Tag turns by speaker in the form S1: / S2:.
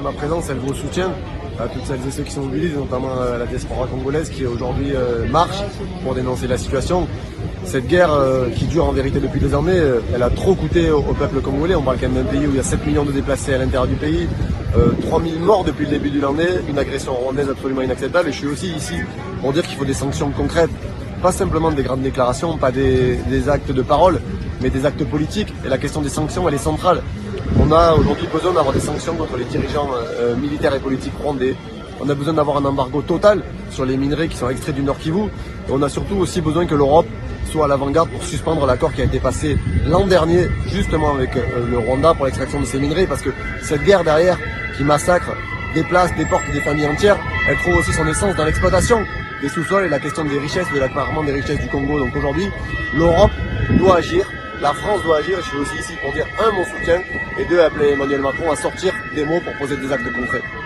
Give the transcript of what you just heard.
S1: Ma présence, elle vaut soutien à toutes celles et ceux qui sont mobilisés, notamment la diaspora congolaise qui aujourd'hui marche pour dénoncer la situation. Cette guerre qui dure en vérité depuis des années, elle a trop coûté au peuple congolais. On parle quand même d'un pays où il y a 7 millions de déplacés à l'intérieur du pays, 3000 morts depuis le début de l'année, une agression rwandaise absolument inacceptable. Et je suis aussi ici pour dire qu'il faut des sanctions concrètes, pas simplement des grandes déclarations, pas des actes de parole, mais des actes politiques. Et la question des sanctions, elle est centrale. On a aujourd'hui besoin d'avoir des sanctions contre les dirigeants militaires et politiques rwandais. On a besoin d'avoir un embargo total sur les minerais qui sont extraits du Nord Kivu. Et on a surtout aussi besoin que l'Europe soit à l'avant-garde pour suspendre l'accord qui a été passé l'an dernier, justement avec le Rwanda pour l'extraction de ces minerais. Parce que cette guerre derrière, qui massacre, déplace, déporte des familles entières, elle trouve aussi son essence dans l'exploitation des sous-sols et la question des richesses, de l'accaparement des richesses du Congo. Donc aujourd'hui, l'Europe doit agir. La France doit agir et je suis aussi ici pour dire un, mon soutien, et deux, appeler Emmanuel Macron à sortir des mots pour poser des actes concrets.